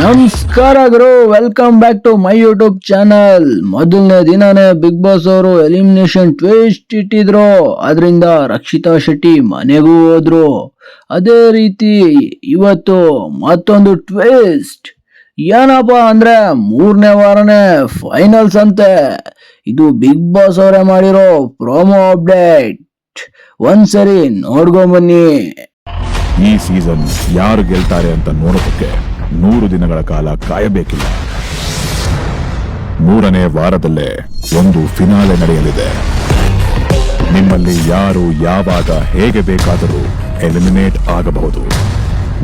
ನಮಸ್ಕಾರ ಗುರು, welcome back to my YouTube channel. ಮೊದಲನೇ ದಿನಾನೇ ಬಿಗ್ ಬಾಸ್ ಅವರು ಎಲಿಮಿನೇಷನ್ ಟ್ವಿಸ್ಟ್ ಇಟ್ಟಿದ್ರು. ಅದರಿಂದ ರಕ್ಷಿತಾ ಶೆಟ್ಟಿ ಮನೆಗೂ ಹೋದ್ರು. ಅದೇ ರೀತಿ ಇವತ್ತು ಮತ್ತೊಂದು ಟ್ವಿಸ್ಟ್. ಏನಪ್ಪಾ ಅಂದ್ರೆ 3ನೇ ವಾರನೇ ಫೈನಲ್ಸ್ ಅಂತೆ. ಇದು ಬಿಗ್ ಬಾಸ್ ಅವರೇ ಮಾಡಿರೋ ಪ್ರೋಮೋ ಅಪ್ಡೇಟ್. ಒಂದ್ಸರಿ ನೋಡ್ಕೊಂಬನ್ನಿ. ಈ ಸೀಸನ್ ಯಾರು ಗೆಲ್ತಾರೆ ಅಂತ ನೋಡೋದಕ್ಕೆ 100 ದಿನಗಳ ಕಾಲ ಕಾಯಬೇಕಿಲ್ಲ. 3ನೇ ವಾರದಲ್ಲೇ ಒಂದು ಫಿನಾಲೆ ನಡೆಯಲಿದೆ. ನಿಮ್ಮಲ್ಲಿ ಯಾರು ಯಾವಾಗ ಹೇಗೆ ಬೇಕಾದರೂ ಎಲಿಮಿನೇಟ್ ಆಗಬಹುದು.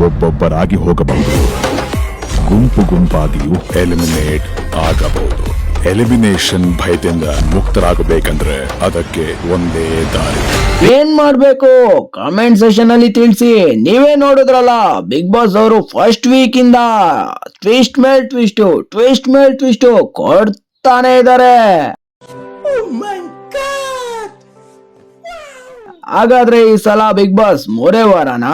ಒಬ್ಬೊಬ್ಬರಾಗಿ ಹೋಗಬಹುದು, ಗುಂಪು ಗುಂಪಾಗಿಯೂ ಎಲಿಮಿನೇಟ್ ಆಗಬಹುದು. ಎಲಿಮಿನೇಷನ್ ಭಯದಿಂದ ಮುಕ್ತರಾಗಬೇಕಂದ್ರೆ ಅದಕ್ಕೆ ಒಂದೇ ದಾರಿ. ಏನ್ ಮಾಡ್ಬೇಕು ಕಾಮೆಂಟ್ ಸೆಷನ್ ಅಲ್ಲಿ ತಿಳಿಸಿ. ನೀವೇ ನೋಡಿದ್ರಲ್ಲ, ಬಿಗ್ ಬಾಸ್ ಅವರು ಫಸ್ಟ್ ವೀಕ್ ಇಂದ ಟ್ವಿಸ್ಟ್ ಮೇಲ್ ಟ್ವಿಸ್ಟ್ ಕೊಡ್ತಾನೆ ಇದ್ದಾರೆ. ಹಾಗಾದ್ರೆ ಈ ಸಲ ಬಿಗ್ ಬಾಸ್ 3ನೇ ವಾರನ?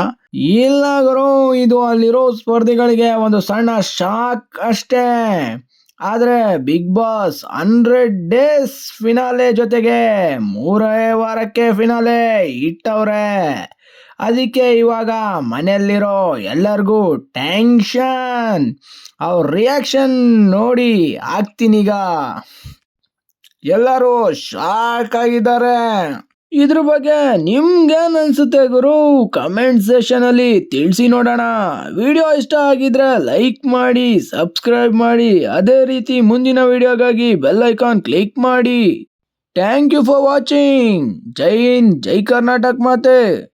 ಇಲ್ಲ ಗುರು, ಇದು ಅಲ್ಲಿರೋ ಸ್ಪರ್ಧಿಗಳಿಗೆ ಒಂದು ಸಣ್ಣ ಶಾಕ್ ಅಷ್ಟೇ. ಆದ್ರೆ ಬಿಗ್ ಬಾಸ್ 100 ಡೇಸ್ ಫಿನಾಲೆ ಜೊತೆಗೆ 3ನೇ ವಾರಕ್ಕೆ ಫಿನಾಲೆ ಇಟ್ಟವ್ರೆ. ಅದಕ್ಕೆ ಇವಾಗ ಮನೆಯಲ್ಲಿರೋ ಎಲ್ಲರಿಗೂ ಟೆನ್ಷನ್. ಅವ್ರ ರಿಯಾಕ್ಷನ್ ನೋಡಿ ಆಗ್ತೀನೀಗ. ಎಲ್ಲರೂ ಶಾಕ್ ಆಗಿದ್ದಾರೆ. ಇದ್ರ ಬಗ್ಗೆ ನಿಮ್ಗೇನ್ ಅನ್ಸುತ್ತೆ ಗುರು? ಕಮೆಂಟ್ ಸೆಷನ್ ಅಲ್ಲಿ ತಿಳಿಸಿ ನೋಡೋಣ. ವಿಡಿಯೋ ಇಷ್ಟ ಆಗಿದ್ರೆ ಲೈಕ್ ಮಾಡಿ, ಸಬ್ಸ್ಕ್ರೈಬ್ ಮಾಡಿ. ಅದೇ ರೀತಿ ಮುಂದಿನ ವಿಡಿಯೋಗಾಗಿ ಬೆಲ್ ಐಕಾನ್ ಕ್ಲಿಕ್ ಮಾಡಿ. Thank you for watching. ಜೈ ಹಿಂದ್, ಜೈ ಕರ್ನಾಟಕ ಮಾತೆ.